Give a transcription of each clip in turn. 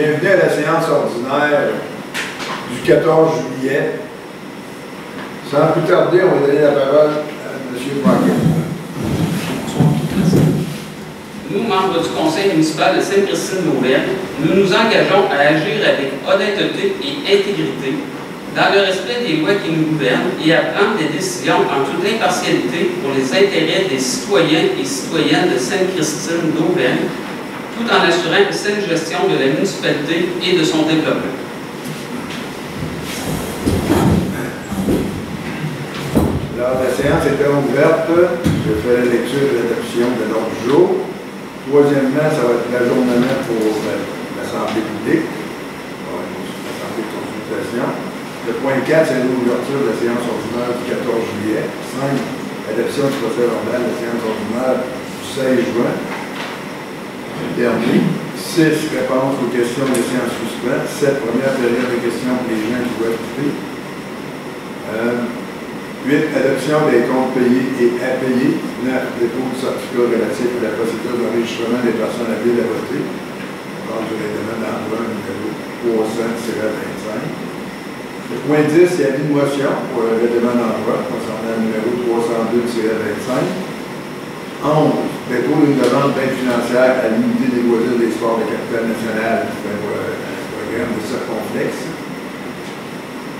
Bienvenue à la séance ordinaire du 14 juillet. Sans plus tarder, on va donner la parole à M. Paquet. Nous, membres du Conseil municipal de Sainte-Christine-d'Auvergne, nous nous engageons à agir avec honnêteté et intégrité dans le respect des lois qui nous gouvernent et à prendre des décisions en toute impartialité pour les intérêts des citoyens et citoyennes de Sainte-Christine-d'Auvergne, tout en assurant une saine gestion de la municipalité et de son développement. Alors, la séance est ouverte. Je fais la lecture et l'adoption de l'ordre du jour. Troisièmement, ça va être l'ajournement pour l'Assemblée publique, l'Assemblée de consultation. Le point 4, c'est l'ouverture de la séance ordinaire du 14 juillet. 5, adoption du procès-verbal de la séance ordinaire du 16 juin. Dernier. 6, réponse aux questions des séances suspenses. 7, première période de questions pour les gens qui doivent quitter. 8, adoption des comptes payés et à payer. 9, dépôt du certificat relatif à la procédure d'enregistrement des personnes habiles à voter. On parle du règlement d'emploi numéro 300-25. Le point 10, il y a une motion pour le règlement d'emploi concernant le numéro 302-25. 11, dépôt d'une demande d'aide financière à l'unité des loisirs des sports de capitale nationale. C'est un programme de circonflexe.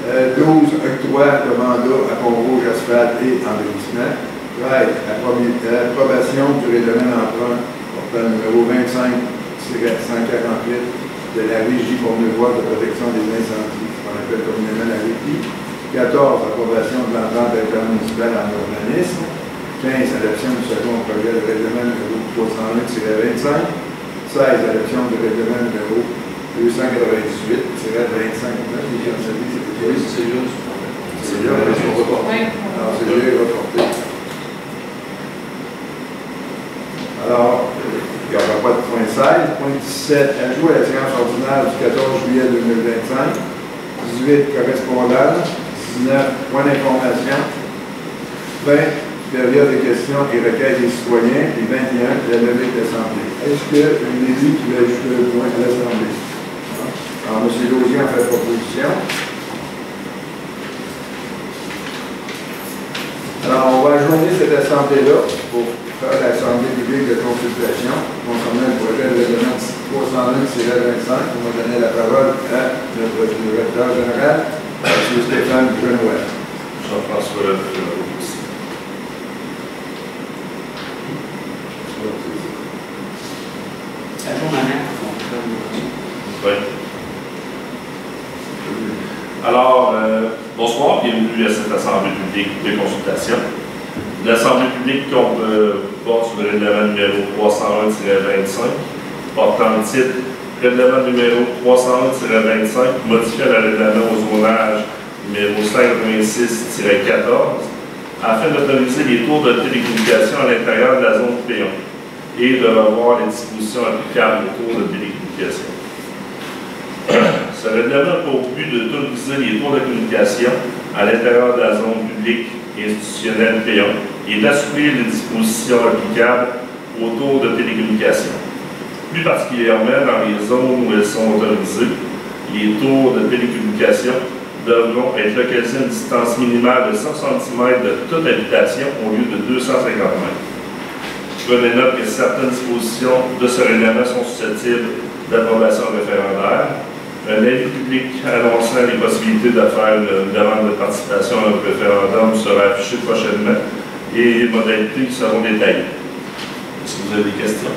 12, octroi de mandat à Pont-Rouge, asphalte et embellissement. 13, approbation du règlement d'emprunt portant le numéro 25-148 de la Régie Cournevoie de protection des incendies, ce qu'on appelle communément la RIPI. 14, approbation de l'entente intermunicipale en urbanisme. 15, adoption du second projet de règlement numéro 301-25. 16, adoption du règlement numéro 298-25. Oui, c'est juste. C'est là, ils sont reportés. Alors, c'est là, reporté. Alors, il n'y aura pas de point 16. Point 17, ajout à la séance ordinaire du 14 juillet 2025. 18, correspondance. 19, point d'information. 20, période de questions et requêtes des citoyens. Et 21, la levée de l'Assemblée. Est-ce qu'il y a un élu qui veut ajouter le point à l'Assemblée? Alors, M. Laugier en fait proposition. Alors, on va ajourner cette assemblée-là pour faire l'Assemblée publique de consultation concernant le projet de règlement 301-25. On va donner la parole à notre directeur général, M. Stéphane Genoël. Jean-François Genoël aussi. Oui. Alors, bonsoir, bienvenue à cette Assemblée publique de consultation. L'Assemblée publique porte sur le règlement numéro 301-25, portant le titre règlement numéro 301-25, modifiant le règlement au zonage numéro 526-14, afin d'autoriser les tours de télécommunications à l'intérieur de la zone payante et de revoir les dispositions applicables aux tours de télécommunications. Ce règlement a pour but d'autoriser les tours de communication à l'intérieur de la zone publique et institutionnelle payante et d'assouplir les dispositions applicables aux tours de télécommunication. Plus particulièrement dans les zones où elles sont autorisées, les tours de télécommunication devront être localisés à une distance minimale de 100 cm de toute habitation au lieu de 250 mètres. Prenez note que certaines dispositions de ce règlement sont susceptibles d'approbation référendaire. Un avis public annonçant les possibilités de faire une demande de participation à un référendum sera affiché prochainement et les modalités seront détaillées. Est-ce que vous avez des questions?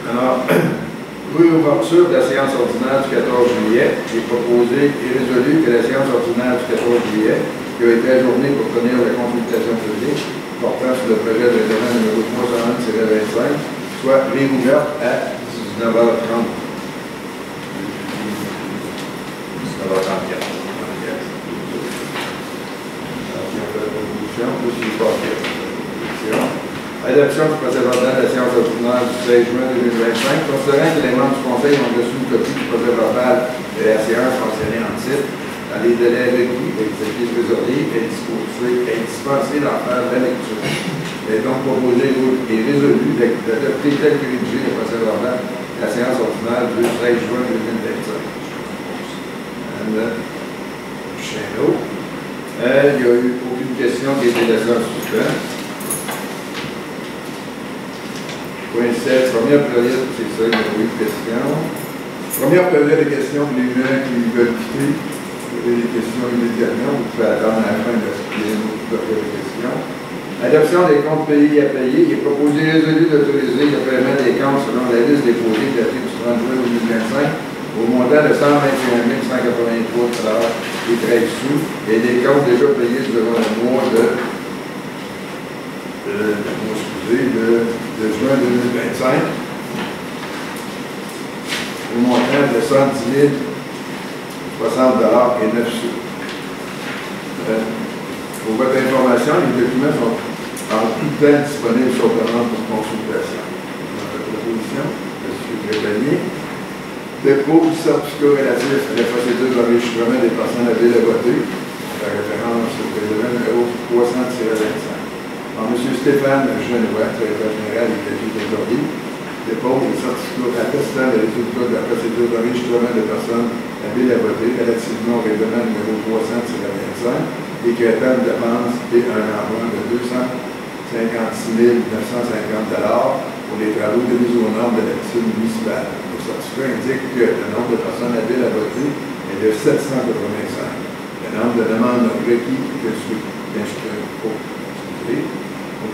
Alors, pour l'ouverture de la séance ordinaire du 14 juillet, j'ai proposé et résolu que la séance ordinaire du 14 juillet, qui a été ajournée pour tenir la consultation publique portant sur le projet de règlement numéro 301-25, soit réouverte à 19h30. 19h34. Adoption du procès-verbal de la séance ordinaire du 16 juin 2025. Considérant que les membres du Conseil ont reçu une copie du procès-verbal de la séance mentionnée en titre, dans les délais requis pour exécuter le trésorier, est dispensé d'en faire la lecture. est donc proposé et résolu d'adopter tel que rédigé le procès verbal de la séance ordinaire du 13 juin 2025. Chêneau. Il n'y a eu aucune question qui a été laissée en suspens. Point 7, première période, c'est ça, il n'y a pas eu de questions. Première période de questions pour les gens qui veulent quitter. Vous avez des questions immédiatement, vous pouvez attendre à la fin de la période de questions. Adoption des comptes payés à payer. Il est proposé résolu d'autoriser le paiement des comptes selon la liste déposée datée du 30 juin 2025 au montant de 121 183 et 13 sous et des comptes déjà payés durant le mois de juin 2025 au montant de 110 60 et 9 sous. Pour votre information, les documents sont en tout temps disponibles sur demande pour consultation. Dans la proposition, M. Grébanier dépose certificat relatif à la procédure d'enregistrement des personnes habiles à voter, la référence au règlement numéro 300-25. Alors, M. Stéphane Genois, secrétaire général et trésorier, dépose le certificat attestant les résultats de la procédure d'enregistrement des personnes habiles à voter relativement au règlement numéro 300-25, décrétant une dépense et un emprunt de 256 950 pour les travaux de mise aux normes de la piscine municipale. Le certificat indique que le nombre de personnes habiles à voter est de 785. Le nombre de demandes requis pour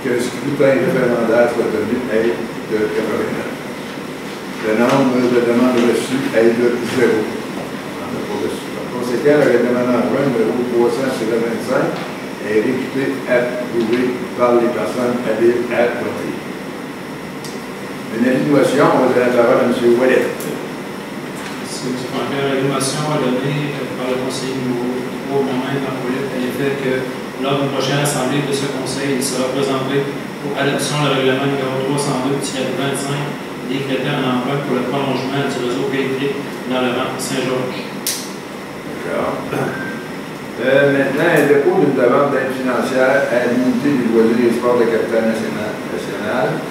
que le scrutin référendaire soit tenu est de 89. Le nombre de demandes reçues est de 0. Par conséquent, le règlement d'emprunt numéro 300-25 est réputé approuvé par les personnes habiles à voter. Une avis de motion, on va donner la parole à M. Ouellet. Merci, M. Francaire. La motion a donné par le conseiller numéro 3 moi-même dans Ouellet à l'effet que lors d'une prochaine assemblée de ce conseil, il sera présenté pour adoption le règlement numéro 302-25 décrétant un emprunt pour le prolongement du réseau électrique dans le rang Saint-Georges. D'accord. Maintenant, un dépôt d'une demande d'aide financière à l'unité des loisirs et sports de capitale nationale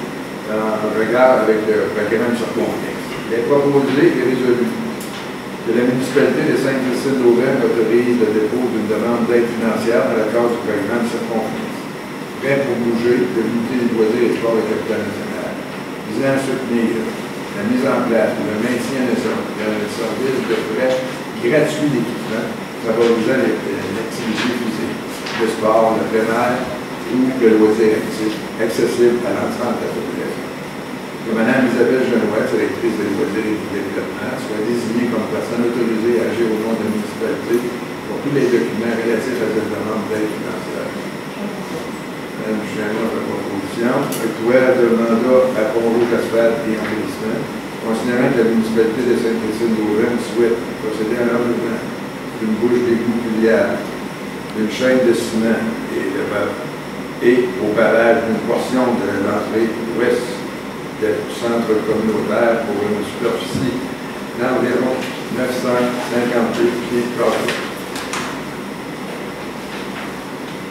en regard avec le programme circonflexe. Il est proposé et résolu que la municipalité de Sainte-Christine-d'Auvergne autorise le dépôt d'une demande d'aide financière dans le cadre du programme circonflexe. Prêt pour bouger de l'unité des loisirs et sports de capitale nationale, visant à soutenir la mise en place ou le maintien d'un service de prêt gratuit d'équipement favorisant l'activité physique, le sport, le plein air ou le loisir actif, accessible à l'ensemble de la population. Que Mme Isabelle Genois, directrice de loisirs et du développement, soit désignée comme personne autorisée à agir au nom de la municipalité pour tous les documents relatifs à cette demande d'aide financière. Mme Genois, la proposition, octroie de mandat à Pont-Rouge Asphalte et Embellissement, considérant que la municipalité de Sainte-Christine-d'Auvergne souhaite procéder à l'enlèvement d'une bouche d'égout pliable, d'une chaîne de ciment et au barrage d'une portion de l'entrée ouest du centre communautaire pour une superficie d'environ 952 pieds carrés.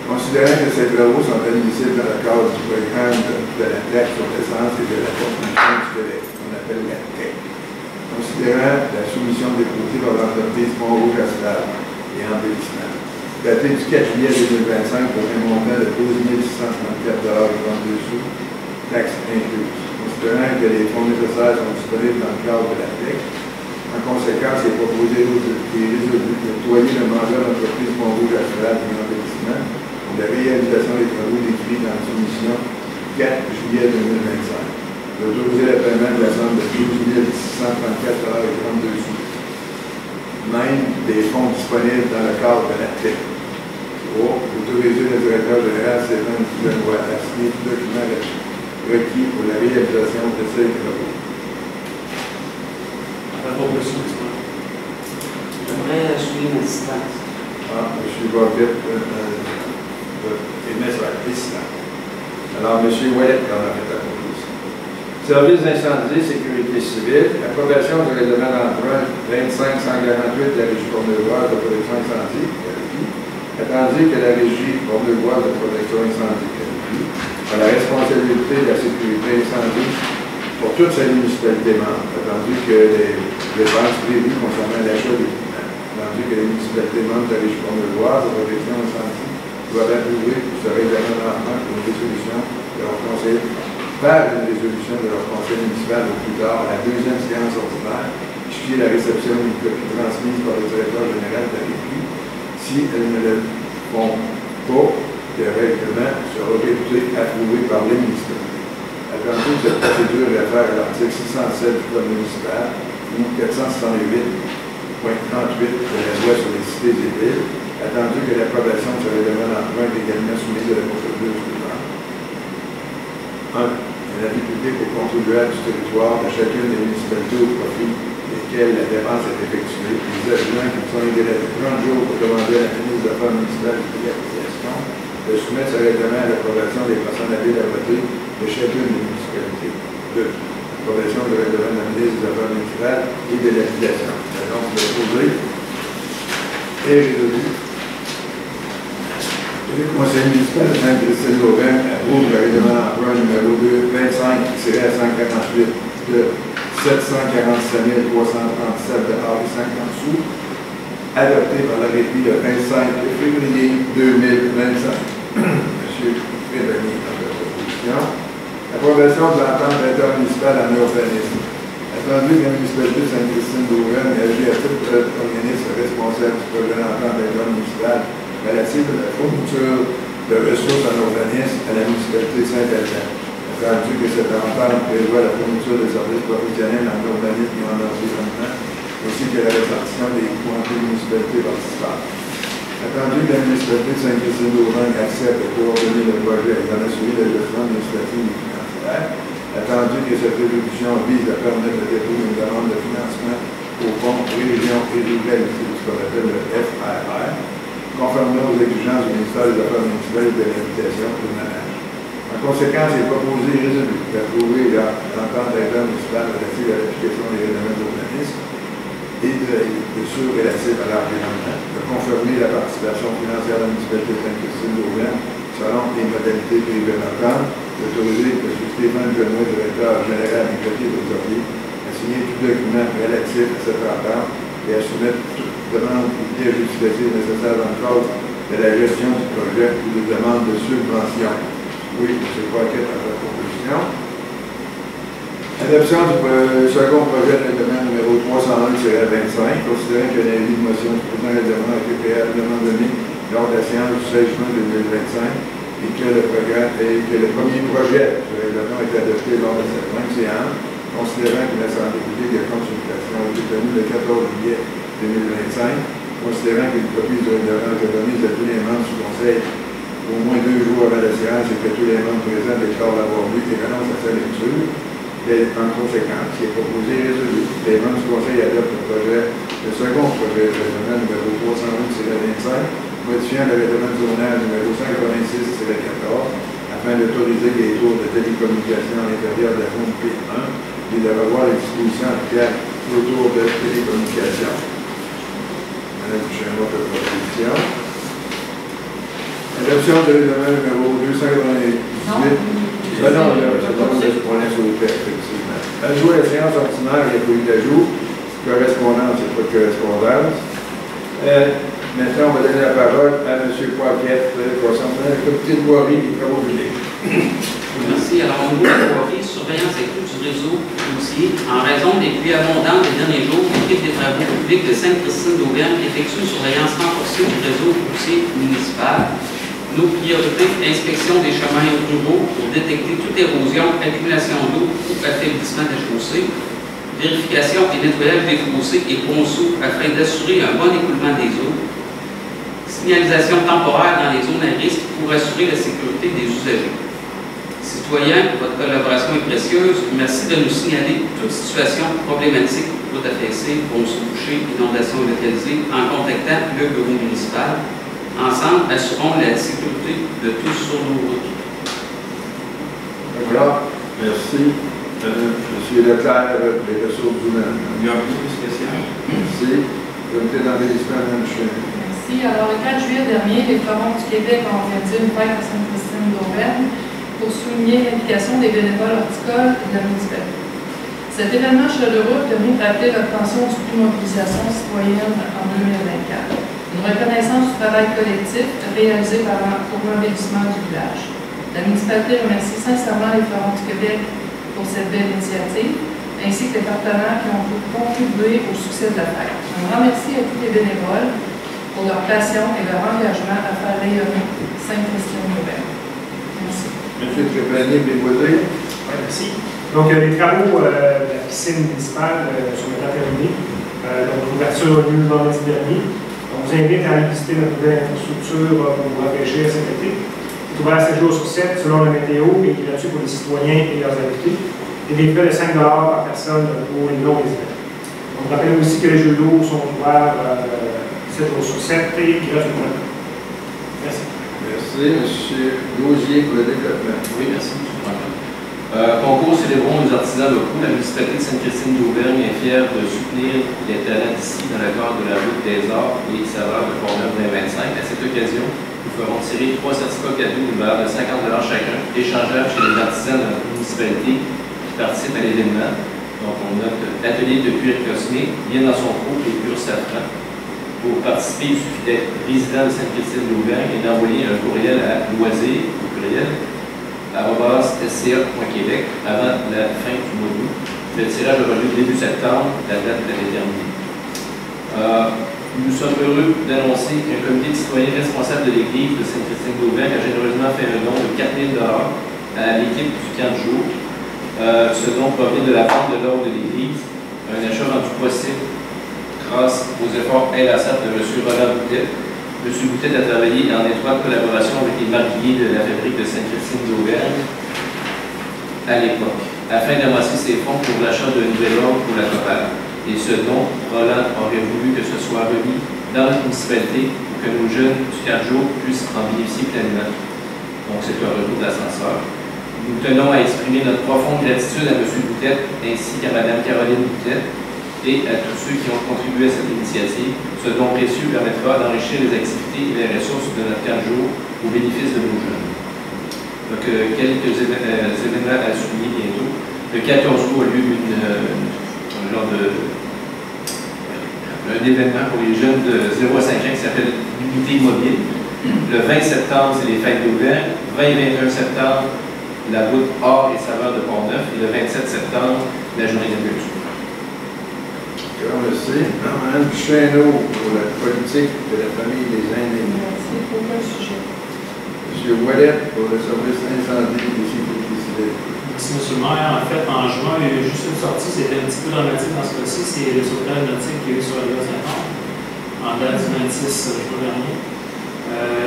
Considérant que ces travaux sont admissibles dans le cadre du programme de la taxe sur l'essence et de la construction du Québec, qu'on appelle la TEC, considérant la soumission déposée par l'entreprise Pont-Rouge Asphalte et Embellissement, datée du 4 juillet 2025 pour un montant de 12 634,32 sous, taxes incluses. Considérant que les fonds nécessaires sont disponibles dans le cadre de la TEC, en conséquence, il est proposé et résolu d'octroyer le mandat de l'entreprise Pont-Rouge Asphalte et Embellissement pour la réalisation des travaux décrits dans la soumission 4 juillet 2025. D'autoriser le paiement de la somme de 12 634,32 sous, même des fonds disponibles dans le cadre de la TEC. Autoriser le directeur général Stéphane Genois à signer tout document requis pour la réalisation de ces travaux. La proposition du plan. J'aimerais souligner une assistance. M. Boquet émet sa assistance. Alors, M. Ouellet en a fait la proposition. Service d'incendie, sécurité civile, approbation du règlement d'emprunt 25-148 de la Régie Portneuf-Boise de protection incendie, attendu que la Régie Portneuf-Boise de protection incendie a la responsabilité de la sécurité incendie pour toutes ces municipalités membres, attendu que les dépenses prévues concernant l'achat d'équipements, attendu que les municipalités membres de la région de Loire, de protection incendie, doivent approuver ce règlement d'emprunt pour une résolution de leur conseil, par une résolution de leur conseil municipal au plus tard, à la deuxième séance ordinaire, qui est la réception d'une copie transmise par le directeur général de la République. Si elles ne le font pas, le règlement sera réputé approuvé par les municipalités. Attendu que cette procédure réfère à l'article 607 du Code municipal ou 468.38 de la loi sur les cités et villes, attendu que l'approbation de ce règlement d'emprunt est également soumise à la procédure suivante. 1. Un avis public aux contribuables du territoire de chacune des municipalités au profit desquelles la dépense est effectuée, les avenants qui sont les délais de 30 jours pour demander à la ministre des Affaires municipales de privatisation de soumettre ce règlement à l'approbation des personnes habiles à voter de chacune des municipalités. 2. Approbation du règlement de la ministre des Affaires municipales et de l'application. La donc proposée est résolue. Le conseil municipal de Sainte-Christine-Laurent approuve le règlement d'emprunt numéro 25-148 de 745 337 de 50 sous, adopté par l'arrêté le 25 février 2025. M. Prévenu dans la proposition. Approbation de l'entente intermunicipale en urbanisme. Attendu que la municipalité de Sainte-Christine-Laurent agit à titre organisme responsable du projet d'entente intermunicipale relative à la fourniture de ressources en urbanisme à la municipalité de Saint-Albert. Attendu que cette entente prévoit la fourniture de services professionnels en urbanisme et en environnement, ainsi que la répartition des coûts entre les municipalités participantes. Attendu que la municipalité de Sainte-Christine-Laurent accepte de coordonner le projet et d'en assurer la gestion administrative et financière, attendu que cette résolution vise à permettre le dépôt d'une demande de financement au fonds Région et Ruralité, ce qu'on appelle le FRR, conformément aux exigences du ministère des Affaires municipales et de l'Habitation et du Ménage. En conséquence, il est proposé et résolu d'approuver l'entente intermunicipale relative à l'application des règlements d'urbanisme et de ceux relatifs à l'environnement, de confirmer la participation financière de la municipalité de Sainte-Christine-Laurent selon les modalités prévues dans l'entente, d'autoriser M. Stéphane Genois, directeur général du côté de l'autorité, à signer tout document relatif à cette entente et à soumettre toute demande ou pièce justificative nécessaire dans le cadre de la gestion du projet ou de demande de subvention. Oui, M. Pocket a la proposition. Adoption du second projet de règlement numéro 301-25, considérant que l'avis de motion du président règlement a été préalablement donné lors de la séance du 16 juin 2025 et que le premier projet de règlement a été adopté lors de cette même séance, considérant que l'Assemblée publique de consultation a été tenue le 14 juillet 2025, considérant qu'une copie du règlement est remise à tous les membres du Conseil au moins 2 jours avant la séance et que tous les membres présents déclarent l'avoir lu et renoncent à sa lecture. Et en conséquence, il est proposé et résolu. Les membres du Conseil adoptent le second projet de règlement numéro 308-25, modifiant le règlement du zonage numéro 186-14, afin d'autoriser les tours de télécommunications à l'intérieur de la zone P1 et de revoir les dispositions applicables autour de télécommunications. Madame Duchesne, votre proposition. Adoption de règlement numéro 298. Non, c'est pas le point sur le texte, effectivement. Ajout à la séance ordinaire, il y a pas eu d'ajout. Correspondance, il n'y a pas de correspondance. Maintenant, on va donner la parole à M. Poiquette concernant le comité de voirie et des travaux publics. Merci. Alors, au niveau de la voirie, surveillance et coût du réseau routier, en raison des pluies abondantes des derniers jours, l'équipe des travaux publics de Sainte-Christine-d'Auvergne effectue une surveillance renforcée du réseau routier municipal. Nos priorités, inspection des chemins ruraux pour détecter toute érosion, accumulation d'eau ou affaiblissement des chaussées, vérification et nettoyage des fossés et ponceaux afin d'assurer un bon écoulement des eaux, signalisation temporaire dans les zones à risque pour assurer la sécurité des usagers. Citoyens, votre collaboration est précieuse. Merci de nous signaler toute situation problématique, route affaissée, ponceaux bouchés, inondations localisées en contactant le bureau municipal. Ensemble, assurons la sécurité de tous sur nos routes. Voilà. Merci. M. Leclerc, les ressources humaines. Il y a un peu spécial. Merci. Comité d'enregistrement, Mme Duchesne. Merci. Alors, le 4 juillet dernier, les Fleurons du Québec ont organisé une fête à Sainte-Christine-d'Auvergne. pour souligner l'implication des bénévoles horticoles et de la municipalité. Cet événement chaleureux permet de rappeler l'obtention du prix mobilisation citoyenne en 2024, une reconnaissance du travail collectif réalisé pour l'embellissement du village. La municipalité remercie sincèrement les Florons du Québec pour cette belle initiative, ainsi que les partenaires qui ont contribué au succès de la fête. Un grand merci à tous les bénévoles pour leur passion et leur engagement à faire rayonner Sainte-Christine-Nouvelle. Merci. Monsieur Trépanier, Béboisé. Oui, merci. Donc, les travaux de la piscine municipale sont maintenant terminés. Donc, l'ouverture a eu vendredi dernier. On vous invite à aller visiter notre nouvelle infrastructure pour repêcher cet été. C'est ouvert 7 jours sur 7 selon la météo et gratuit pour les citoyens et leurs invités. Et des frais de 5 $ par personne pour les non-résidents. On vous rappelle aussi que les jeux d'eau sont ouverts 7 jours sur 7 et gratuitement. Merci. Merci. M. Laugier pour le développement. Oui, merci, M. Concours célébrons les artisans locaux. La municipalité de Sainte-Christine d'Auvergne est fière de soutenir les talents d'ici dans le cadre de la route des arts et saveurs de Port-Neuf 2025. À cette occasion, nous ferons tirer 3 certificats cadeaux d'une valeur de 50 $ chacun, échangeables chez les artisans de notre municipalité qui participent à l'événement. Donc, on note atelier de cuir cosmé, bien dans son pot et pur safran. Pour participer, il suffit d'être résident de Sainte-Christine d'Auvergne et d'envoyer un courriel à loisir, au courriel, @sca.québec avant la fin du mois d'août. Le tirage aura lieu début septembre, la date est déterminée. Nous sommes heureux d'annoncer qu'un comité de citoyens responsable de l'Église de Sainte-Christine d'Auvergne a généreusement fait un don de 4 000 $ à l'équipe du camp de jour. Ce don provient de la vente de l'ordre de l'Église, un achat rendu possible grâce aux efforts inlassables de M. Roland Boutet. M. Boutet a travaillé en étroite collaboration avec les marguilliers de la fabrique de Sainte-Christine d'Auvergne à l'époque, afin d'amasser ses fonds pour l'achat de nouvel ordre pour la Copal. Et ce dont Roland aurait voulu que ce soit remis dans notre municipalité pour que nos jeunes du 4 jours puissent en bénéficier pleinement. Donc c'est un retour d'ascenseur. Nous tenons à exprimer notre profonde gratitude à M. Boutet ainsi qu'à Mme Caroline Boutet et à tous ceux qui ont contribué à cette initiative. Ce don précieux permettra d'enrichir les activités et les ressources de notre 4 jours au bénéfice de nos jeunes. Donc, quelques événements à souligner bientôt. Le 14 août a lieu un événement pour les jeunes de 0 à 5 ans qui s'appelle l'unité mobile. Le 20 septembre, c'est les fêtes d'Auvergne. 20 et 21 septembre, la route Art et Saveurs de Port-Neuf. Et le 27 septembre, la journée de culture. Merci. Mme Duchesneau pour la politique de la famille des aînés. Merci. Aucun sujet. M. Ouellet pour le service incendie des sécurités civiles. Merci, M. le maire. En fait, en juin, il y a eu juste une sortie, c'était un petit peu dramatique dans ce cas-ci, c'est le sauvetage nautique qu'il y a eu sur la rivière Saint-Anne, en date du 26 juin dernier.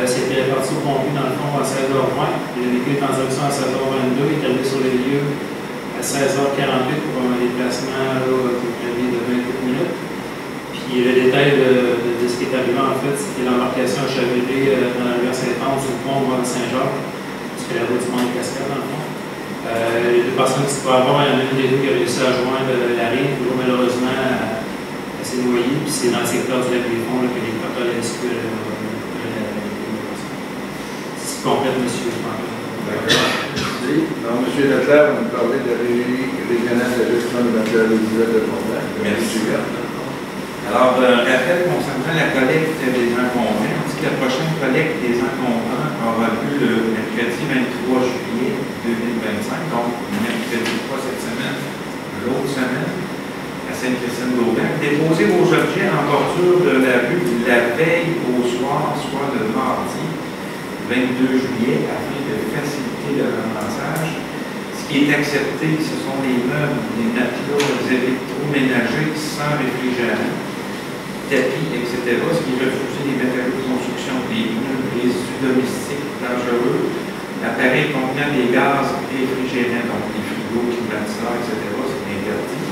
C'était réparti au pompier dans le fond à 16h20. Le véhicule est en direction à 16h22, il est arrivé sur les lieux à 16h48 pour un déplacement qui est prévu de 28 minutes. Puis le détail de ce qui est arrivé, en fait, c'est que l'embarcation a chaviré dans la rivière Saint-Anne sur le pont de Saint-Jacques, parce que la route du Mont des Cascades, dans le fond. Les 2 personnes qui se pouvaient avoir, il y en a une des 2 qui a réussi à joindre la rive, toujours malheureusement, elle s'est noyée, puis c'est dans le secteur du lac des Fonds que les porteurs de l'hélicoptère c'est complète, monsieur. D'accord. Donc, M. Leclerc va nous parler de la Régie régionale de la gestion des matières résiduelles de Port-Neuf. Merci. Alors, rappel concernant la collecte des encombrants, on dit que la prochaine collecte des encombrants aura lieu le mercredi 23 juillet 2025, donc mercredi pas cette semaine, l'autre semaine, à Sainte-Christine-d'Auvergne. Déposez vos objets en bordure de la rue la veille au soir, soit le mardi 22 juillet, afin de faciliter le ramassage. Ce qui est accepté, ce sont les meubles, les matelas électroménagers sans réfrigérant, tapis, etc. Ce qui est refusé, les matériaux de construction, des résidus domestiques dangereux, appareils contenant des gaz réfrigérants, donc des frigos, climatiseurs, etc. C'est interdit.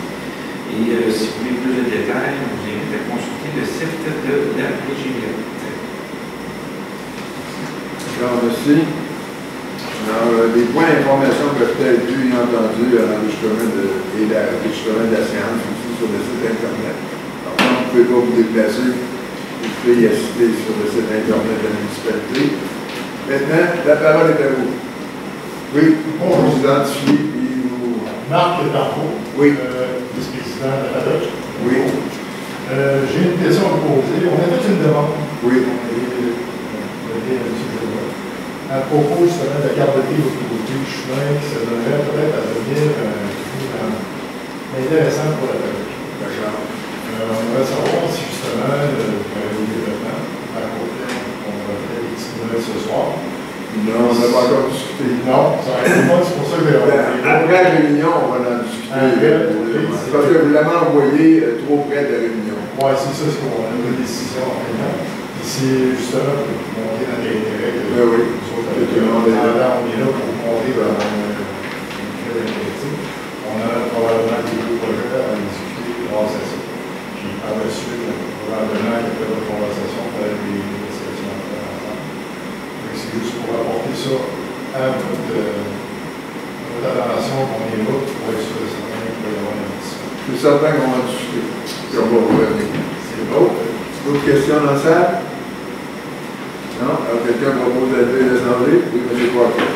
Et si vous voulez plus de détails, on vous invite à consulter le site de la PGL. Merci. Alors, des points d'information peuvent être vus et entendus à l'enregistrement et l'enregistrement de la séance aussi sur le site Internet. Alors, quand vous ne pouvez pas vous déplacer, vous pouvez y assister sur le site Internet de la municipalité. Maintenant, la parole est à vous. Oui, on vous identifie, puis vous... Marc Darvaux, Oui. vice-président de la FADOC. Oui. J'ai une question à vous poser. On a fait une demande. Oui. À propos justement de la garderie autoroute du chemin, qui se donnerait peut-être à devenir intéressant pour la FADOC. D'accord. On aimerait savoir si justement le développement à côté, on va faire des petites nouvelles ce soir. Non, on n'a pas encore discuté. Non, ça reste pas, c'est pour ça que... Après la réunion, on va en discuter. Parce que vous l'avez envoyé trop près de la réunion. Oui, c'est ça, c'est qu'on a une décision en maintenant. Et c'est justement pour montrer dans l'intérêt que oui. Nous autres, avec on est là pour montrer dans le critique. On a probablement des deux projets à discuter grâce à ça. Puis par la suite, probablement, il y a pas d'autres conversations pour aller des discussions ensemble. C'est juste pour apporter ça à votre attention qu'on est là pour être sûr de certain qu'il va y avoir une discussion. Je suis certain qu'on va discuter. Puis on va revenir. C'est bon. D'autres questions dans la salle? Non? Alors quelqu'un propose d'être l'Assemblée? Oui, M. Poirier.